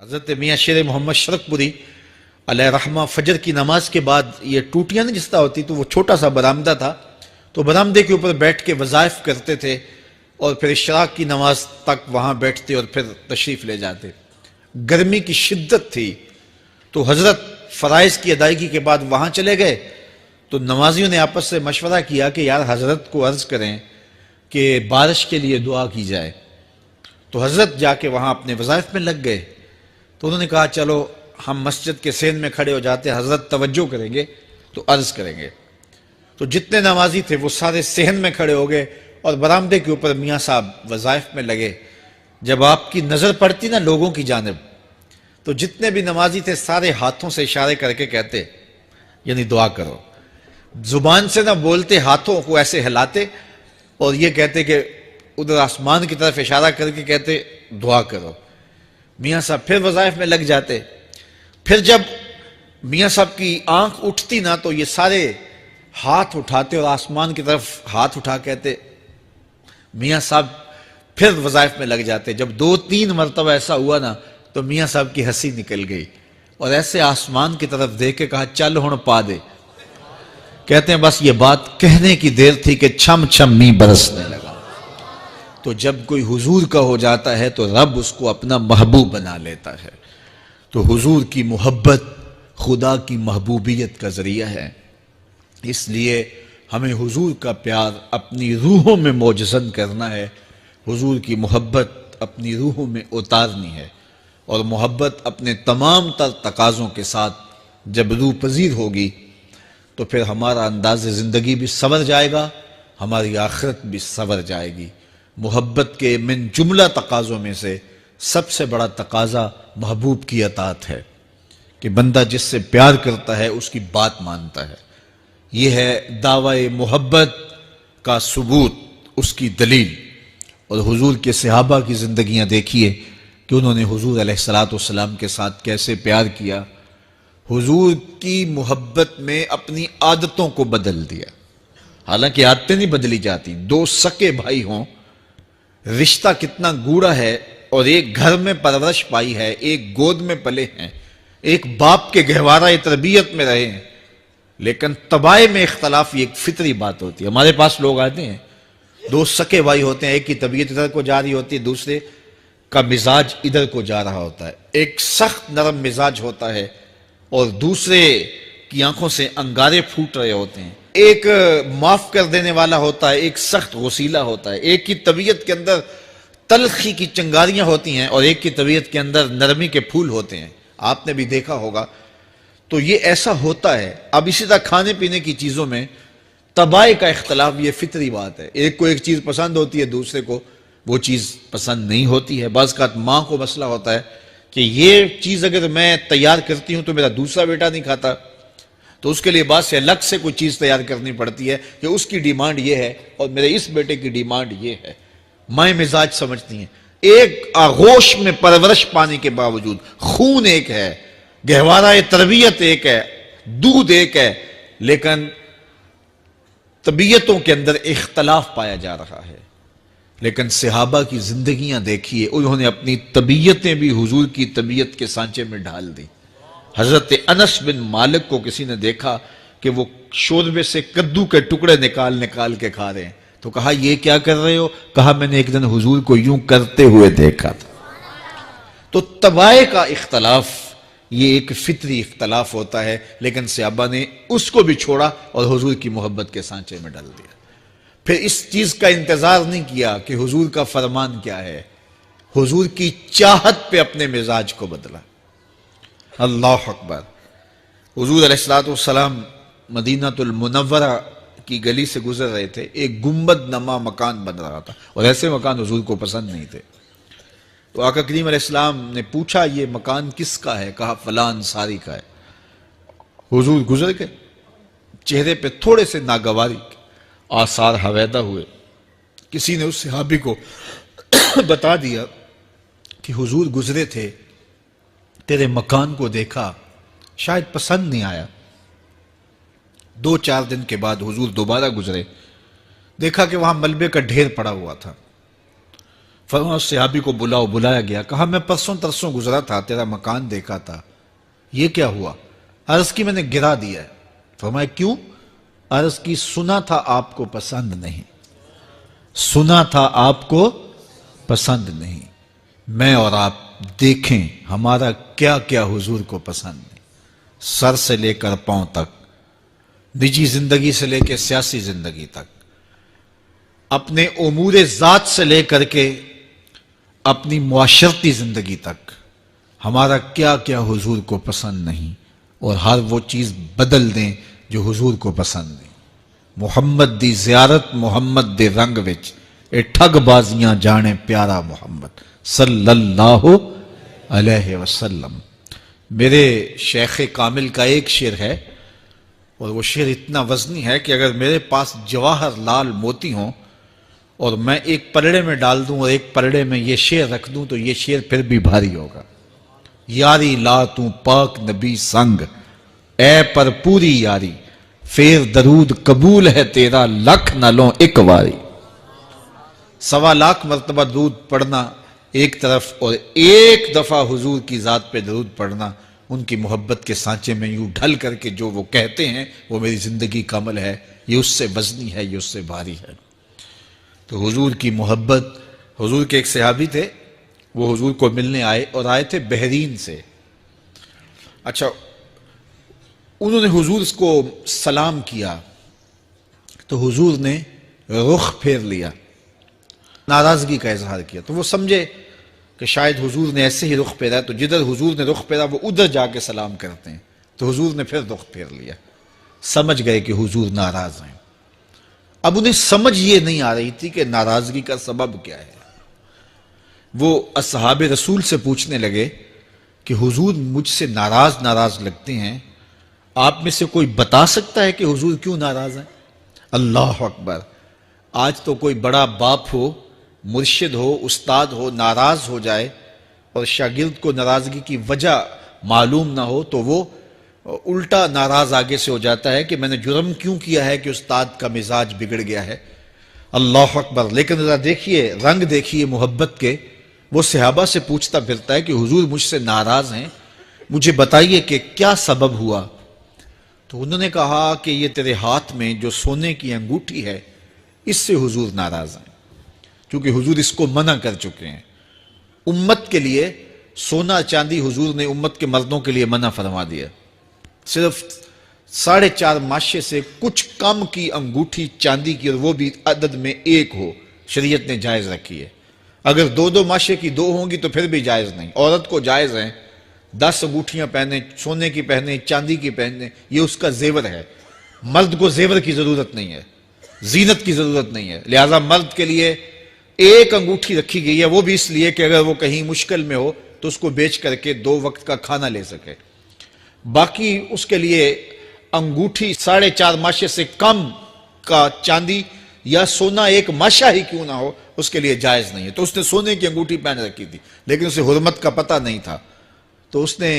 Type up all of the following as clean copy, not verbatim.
حضرت میاں شیر محمد شرقپوری علیہ رحمہ فجر کی نماز کے بعد یہ ٹوٹیاں نہیں جس طرح ہوتی تو وہ چھوٹا سا برآمدہ تھا، تو برآمدے کے اوپر بیٹھ کے وظائف کرتے تھے اور پھر اشراق کی نماز تک وہاں بیٹھتے اور پھر تشریف لے جاتے۔ گرمی کی شدت تھی تو حضرت فرائض کی ادائیگی کے بعد وہاں چلے گئے، تو نمازیوں نے آپس سے مشورہ کیا کہ یار حضرت کو عرض کریں کہ بارش کے لیے دعا کی جائے۔ تو حضرت جا کے وہاں اپنے وظائف میں لگ گئے، تو انہوں نے کہا چلو ہم مسجد کے سین میں کھڑے ہو جاتے، حضرت توجہ کریں گے تو عرض کریں گے۔ تو جتنے نمازی تھے وہ سارے صحن میں کھڑے ہو گئے اور برآمدے کے اوپر میاں صاحب وظائف میں لگے۔ جب آپ کی نظر پڑتی نا لوگوں کی جانب، تو جتنے بھی نمازی تھے سارے ہاتھوں سے اشارے کر کے کہتے یعنی دعا کرو، زبان سے نہ بولتے، ہاتھوں کو ایسے ہلاتے اور یہ کہتے کہ ادھر آسمان کی طرف اشارہ کر کے کہتے دعا کرو۔ میاں صاحب پھر وظائف میں لگ جاتے۔ پھر جب میاں صاحب کی آنکھ اٹھتی نا تو یہ سارے ہاتھ اٹھاتے اور آسمان کی طرف ہاتھ اٹھا کہتے، میاں صاحب پھر وظائف میں لگ جاتے۔ جب 2-3 مرتبہ ایسا ہوا نا تو میاں صاحب کی ہنسی نکل گئی اور ایسے آسمان کی طرف دیکھ کے کہا چل ہن پا دے۔ کہتے ہیں بس یہ بات کہنے کی دیر تھی کہ چھم چھم می برسنے لگا۔ تو جب کوئی حضور کا ہو جاتا ہے تو رب اس کو اپنا محبوب بنا لیتا ہے۔ تو حضور کی محبت خدا کی محبوبیت کا ذریعہ ہے، اس لیے ہمیں حضور کا پیار اپنی روحوں میں موجزن کرنا ہے، حضور کی محبت اپنی روحوں میں اتارنی ہے، اور محبت اپنے تمام تر تقاضوں کے ساتھ جب روح پذیر ہوگی تو پھر ہمارا انداز زندگی بھی سنور جائے گا، ہماری آخرت بھی سنور جائے گی۔ محبت کے من جملہ تقاضوں میں سے سب سے بڑا تقاضا محبوب کی اطاعت ہے، کہ بندہ جس سے پیار کرتا ہے اس کی بات مانتا ہے۔ یہ ہے دعوی محبت کا ثبوت، اس کی دلیل۔ اور حضور کے صحابہ کی زندگیاں دیکھیے کہ انہوں نے حضور علیہ السلام کے ساتھ کیسے پیار کیا، حضور کی محبت میں اپنی عادتوں کو بدل دیا۔ حالانکہ عادتیں نہیں بدلی جاتی، 2 سکے بھائی ہوں، رشتہ کتنا گوڑا ہے، اور ایک گھر میں پرورش پائی ہے، ایک گود میں پلے ہیں، ایک باپ کے گہوارہ تربیت میں رہے ہیں، لیکن طبائع میں اختلاف یہ ایک فطری بات ہوتی ہے۔ ہمارے پاس لوگ آتے ہیں، 2 سکے بھائی ہوتے ہیں، ایک کی طبیعت ادھر کو جا رہی ہوتی ہے، دوسرے کا مزاج ادھر کو جا رہا ہوتا ہے، ایک سخت نرم مزاج ہوتا ہے اور دوسرے کی آنکھوں سے انگارے پھوٹ رہے ہوتے ہیں، ایک معاف کر دینے والا ہوتا ہے، ایک سخت غصیلا ہوتا ہے، ایک کی طبیعت کے اندر تلخی کی چنگاریاں ہوتی ہیں اور ایک کی طبیعت کے اندر نرمی کے پھول ہوتے ہیں، آپ نے بھی دیکھا ہوگا۔ تو یہ ایسا ہوتا ہے۔ اب اسی طرح کھانے پینے کی چیزوں میں طبائع کا اختلاف یہ فطری بات ہے، ایک کو ایک چیز پسند ہوتی ہے، دوسرے کو وہ چیز پسند نہیں ہوتی ہے۔ بعض اوقات ماں کو مسئلہ ہوتا ہے کہ یہ چیز اگر میں تیار کرتی ہوں تو میرا دوسرا بیٹا نہیں کھاتا، تو اس کے لیے بعض سے الگ سے کوئی چیز تیار کرنی پڑتی ہے کہ اس کی ڈیمانڈ یہ ہے اور میرے اس بیٹے کی ڈیمانڈ یہ ہے۔ مائیں مزاج سمجھتی ہیں، ایک آغوش میں پرورش پانے کے باوجود خون ایک ہے، گہوارہ تربیت ایک ہے، دودھ ایک ہے، لیکن طبیعتوں کے اندر اختلاف پایا جا رہا ہے۔ لیکن صحابہ کی زندگیاں دیکھیے، انہوں نے اپنی طبیعتیں بھی حضور کی طبیعت کے سانچے میں ڈھال دی۔ حضرت انس بن مالک کو کسی نے دیکھا کہ وہ شوربے سے کدو کے ٹکڑے نکال نکال کے کھا رہے ہیں، تو کہا یہ کیا کر رہے ہو؟ کہا میں نے ایک دن حضور کو یوں کرتے ہوئے دیکھا تھا۔ تو طبائع کا اختلاف یہ ایک فطری اختلاف ہوتا ہے، لیکن صحابہ نے اس کو بھی چھوڑا اور حضور کی محبت کے سانچے میں ڈال دیا۔ پھر اس چیز کا انتظار نہیں کیا کہ حضور کا فرمان کیا ہے، حضور کی چاہت پہ اپنے مزاج کو بدلا۔ اللہ اکبر۔ حضور علیہ السلام مدینہ المنورہ کی گلی سے گزر رہے تھے، ایک گنبد نما مکان بن رہا تھا، اور ایسے مکان حضور کو پسند نہیں تھے۔ تو آقا کریم علیہ السلام نے پوچھا یہ مکان کس کا ہے؟ کہا فلاں انصاری کا ہے۔ حضور گزر گئے، چہرے پہ تھوڑے سے ناگواری آثار حویدہ ہوئے۔ کسی نے اس صحابی کو بتا دیا کہ حضور گزرے تھے، تیرے مکان کو دیکھا، شاید پسند نہیں آیا۔ 2-4 دن کے بعد حضور دوبارہ گزرے، دیکھا کہ وہاں ملبے کا ڈھیر پڑا ہوا تھا۔ فرمایا اس صحابی کو بلاؤ، بلایا گیا، کہا میں پرسوں ترسوں گزرا تھا، تیرا مکان دیکھا تھا، یہ کیا ہوا؟ عرض کی میں نے گرا دیا ہے۔ فرمایا کیوں؟ عرض کی سنا تھا آپ کو پسند نہیں، سنا تھا آپ کو پسند نہیں، میں اور آپ دیکھیں ہمارا کیا کیا حضور کو پسند نہیں، سر سے لے کر پاؤں تک، نجی زندگی سے لے کے سیاسی زندگی تک، اپنے امور ذات سے لے کر کے اپنی معاشرتی زندگی تک، ہمارا کیا کیا حضور کو پسند نہیں، اور ہر وہ چیز بدل دیں جو حضور کو پسند نہیں۔ محمد دی زیارت محمد دے رنگ وچ، اے ٹھگ بازیاں جانے پیارا محمد صلی اللہ علیہ وسلم۔ میرے شیخ کامل کا ایک شعر ہے، اور وہ شعر اتنا وزنی ہے کہ اگر میرے پاس جواہر لال موتی ہوں اور میں ایک پلڑے میں ڈال دوں اور ایک پلڑے میں یہ شعر رکھ دوں تو یہ شعر پھر بھی بھاری ہوگا۔ یاری لا تو پاک نبی سنگ، اے پر پوری یاری، پھر درود قبول ہے تیرا لکھ نہ لوں ایک واری۔ 1.25 مرتبہ درود پڑھنا ایک طرف، اور ایک دفعہ حضور کی ذات پہ درود پڑھنا، ان کی محبت کے سانچے میں یوں ڈھل کر کے جو وہ کہتے ہیں وہ میری زندگی کا عمل ہے، یہ اس سے وزنی ہے، یہ اس سے بھاری ہے۔ تو حضور کی محبت، حضور کے ایک صحابی تھے، وہ حضور کو ملنے آئے، اور آئے تھے بحرین سے۔ اچھا، انہوں نے حضور کو سلام کیا تو حضور نے رخ پھیر لیا، ناراضگی کا اظہار کیا، تو وہ سمجھے کہ شاید حضور نے ایسے ہی رخ پھیرا، تو جدھر حضور نے رخ پھیرا وہ ادھر جا کے سلام کرتے ہیں، تو حضور نے پھر رخ پھیر لیا، سمجھ گئے کہ حضور ناراض ہیں۔ اب انہیں سمجھ یہ نہیں آ رہی تھی کہ ناراضگی کا سبب کیا ہے۔ وہ اصحاب رسول سے پوچھنے لگے کہ حضور مجھ سے ناراض لگتے ہیں، آپ میں سے کوئی بتا سکتا ہے کہ حضور کیوں ناراض ہیں؟ اللہ اکبر! آج تو کوئی بڑا باپ ہو، مرشد ہو، استاد ہو، ناراض ہو جائے اور شاگرد کو ناراضگی کی وجہ معلوم نہ ہو تو وہ الٹا ناراض آگے سے ہو جاتا ہے کہ میں نے جرم کیوں کیا ہے کہ استاد کا مزاج بگڑ گیا ہے۔ اللہ اکبر! لیکن ذرا دیکھیے، رنگ دیکھیے محبت کے، وہ صحابہ سے پوچھتا پھرتا ہے کہ حضور مجھ سے ناراض ہیں، مجھے بتائیے کہ کیا سبب ہوا؟ تو انہوں نے کہا کہ یہ تیرے ہاتھ میں جو سونے کی انگوٹھی ہے، اس سے حضور ناراض ہیں، کیونکہ حضور اس کو منع کر چکے ہیں۔ امت کے لیے سونا چاندی حضور نے امت کے مردوں کے لیے منع فرما دیا، صرف 4.5 ماشے سے کچھ کم کی انگوٹھی چاندی کی، اور وہ بھی عدد میں 1 ہو، شریعت نے جائز رکھی ہے۔ اگر 2 ماشے کی 2 ہوں گی تو پھر بھی جائز نہیں۔ عورت کو جائز ہیں 10 انگوٹھیاں پہنے، سونے کی پہنے، چاندی کی پہنے، یہ اس کا زیور ہے۔ مرد کو زیور کی ضرورت نہیں ہے، زینت کی ضرورت نہیں ہے، لہذا مرد کے لیے 1 انگوٹھی رکھی گئی ہے، وہ بھی اس لیے کہ اگر وہ کہیں مشکل میں ہو تو اس کو بیچ کر کے 2 وقت کا کھانا لے سکے۔ باقی اس کے لیے انگوٹھی 4.5 ماشے سے کم کا چاندی یا سونا 1 ماشا ہی کیوں نہ ہو، اس کے لیے جائز نہیں ہے۔ تو اس نے سونے کی انگوٹھی پہن رکھی تھی، لیکن اسے حرمت کا پتہ نہیں تھا، تو اس نے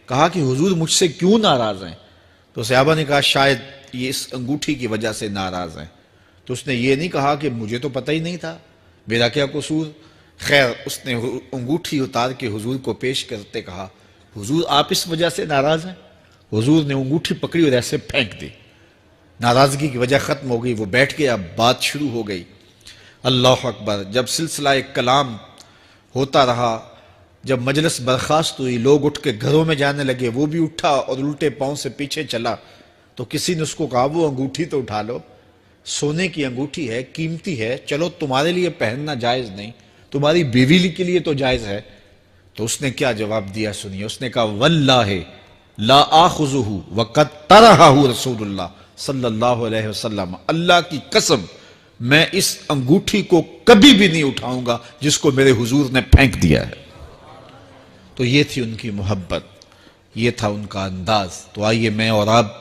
کہا کہ حضور مجھ سے کیوں ناراض ہیں؟ تو صحابہ نے کہا شاید یہ اس انگوٹھی کی وجہ سے ناراض ہیں۔ تو اس نے یہ نہیں کہا کہ مجھے تو پتہ ہی نہیں تھا، میرا کیا قصور؟ خیر، اس نے انگوٹھی اتار کے حضور کو پیش کرتے کہا حضور آپ اس وجہ سے ناراض ہیں؟ حضور نے انگوٹھی پکڑی اور ایسے پھینک دی، ناراضگی کی وجہ ختم ہو گئی، وہ بیٹھ گیا، بات شروع ہو گئی۔ اللہ اکبر! جب سلسلہ کلام ہوتا رہا، جب مجلس برخاست ہوئی، لوگ اٹھ کے گھروں میں جانے لگے، وہ بھی اٹھا اور الٹے پاؤں سے پیچھے چلا، تو کسی نے اس کو کہا وہ انگوٹھی تو اٹھا لو، سونے کی انگوٹھی ہے، قیمتی ہے، چلو تمہارے لیے پہننا جائز نہیں، تمہاری بیوی کے لیے تو جائز ہے۔ تو اس نے کیا جواب دیا سنیے، اس نے کہا واللہ لا آخذہ وقد طرحہ رسول اللہ صلی اللہ علیہ وسلم، اللہ کی قسم میں اس انگوٹھی کو کبھی بھی نہیں اٹھاؤں گا جس کو میرے حضور نے پھینک دیا ہے۔ تو یہ تھی ان کی محبت، یہ تھا ان کا انداز۔ تو آئیے میں اور آپ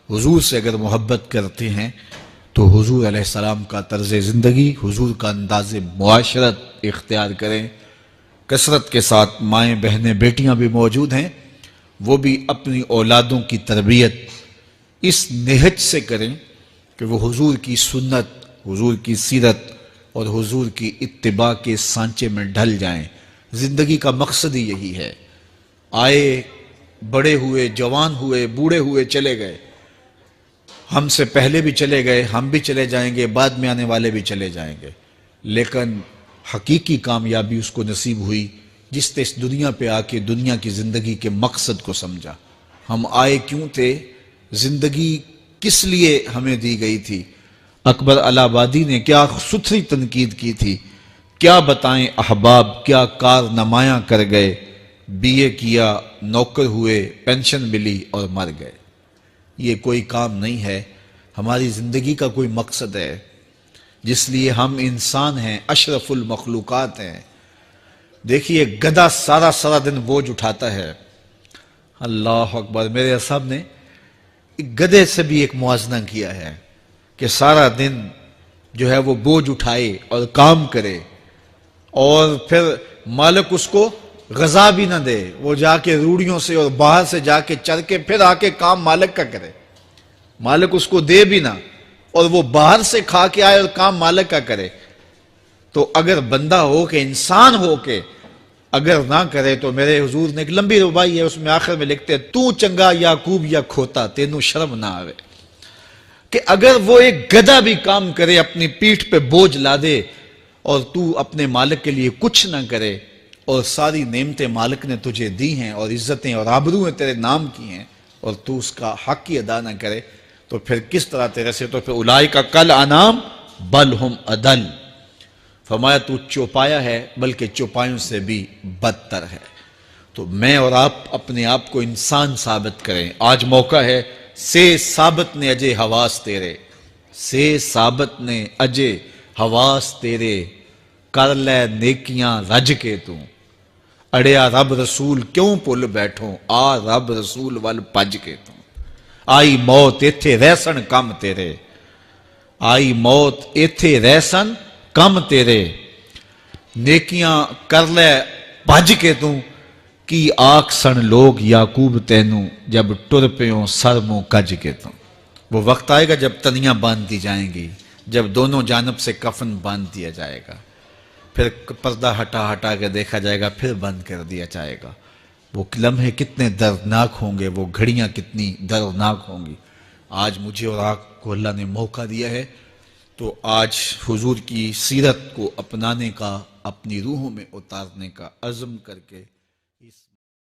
حضور سے اگر محبت کرتے ہیں تو حضور علیہ السلام کا طرز زندگی، حضور کا انداز معاشرت اختیار کریں۔ کثرت کے ساتھ مائیں بہنیں بیٹیاں بھی موجود ہیں، وہ بھی اپنی اولادوں کی تربیت اس نہج سے کریں کہ وہ حضور کی سنت، حضور کی سیرت اور حضور کی اتباع کے سانچے میں ڈھل جائیں۔ زندگی کا مقصد ہی یہی ہے۔ آئے، بڑے ہوئے، جوان ہوئے، بوڑھے ہوئے، چلے گئے، ہم سے پہلے بھی چلے گئے، ہم بھی چلے جائیں گے، بعد میں آنے والے بھی چلے جائیں گے، لیکن حقیقی کامیابی اس کو نصیب ہوئی جس نے اس دنیا پہ آ کے دنیا کی زندگی کے مقصد کو سمجھا۔ ہم آئے کیوں تھے؟ زندگی کس لیے ہمیں دی گئی تھی؟ اکبر الہ آبادی نے کیا ستھری تنقید کی تھی، کیا بتائیں احباب، کیا کارنمایاں کر گئے، بی اے کیا، نوکر ہوئے، پینشن ملی اور مر گئے۔ یہ کوئی کام نہیں ہے، ہماری زندگی کا کوئی مقصد ہے جس لیے ہم انسان ہیں، اشرف المخلوقات ہیں۔ دیکھیے گدھا سارا دن بوجھ اٹھاتا ہے، اللہ اکبر، میرے صاحب نے گدھے سے بھی ایک موازنہ کیا ہے کہ سارا دن جو ہے وہ بوجھ اٹھائے اور کام کرے اور پھر مالک اس کو غذا بھی نہ دے، وہ جا کے روڑیوں سے اور باہر سے جا کے چر کے پھر آ کے کام مالک کا کرے، مالک اس کو دے بھی نہ اور وہ باہر سے کھا کے آئے اور کام مالک کا کرے۔ تو اگر بندہ ہو کے، انسان ہو کے اگر نہ کرے تو میرے حضور نے ایک لمبی ربائی ہے، اس میں آخر میں لکھتے ہیں تو چنگا یعقوب یا کھوتا تینوں شرم نہ آوے، کہ اگر وہ ایک گدھا بھی کام کرے، اپنی پیٹھ پہ بوجھ لا دے اور تو اپنے مالک کے لیے کچھ نہ کرے اور ساری نعمتیں مالک نے تجھے دی ہیں اور عزتیں اور آبرویں تیرے نام کی ہیں اور تو اس کا حق ہی ادا نہ کرے تو پھر کس طرح تیرے سے؟ تو پھر اولئک کل انعام بل ہم اضل، فرمایا تو چوپایا ہے بلکہ چوپایوں سے بھی بدتر ہے۔ تو میں اور آپ اپنے آپ کو انسان ثابت کریں، آج موقع ہے۔ سے ثابت نے اجے حواس تیرے، سے ثابت نے اجے حواس تیرے، کر لے نیکیاں رج کے تو، اڑیا رب رسول کیوں پل بیٹھوں، آ رب رسول ول پج کے تو، آئی موت ایتھے رہسن کم تیرے، آئی موت ایتھے رہسن کم تیرے، نیکیاں کر لے بھج کے تو، کی آکھ سن لوگ یعقوب تینوں، جب ٹر پیوں سر منہ کج کے تو۔ وہ وقت آئے گا جب تنیاں باندھ دی جائیں گی، جب دونوں جانب سے کفن باندھ دیا جائے گا، پھر پردہ ہٹا کے دیکھا جائے گا، پھر بند کر دیا جائے گا۔ وہ لمحے کتنے دردناک ہوں گے، وہ گھڑیاں کتنی دردناک ہوں گی۔ آج مجھے اور آپ کو اللہ نے موقع دیا ہے تو آج حضور کی سیرت کو اپنانے کا، اپنی روحوں میں اتارنے کا عزم کر کے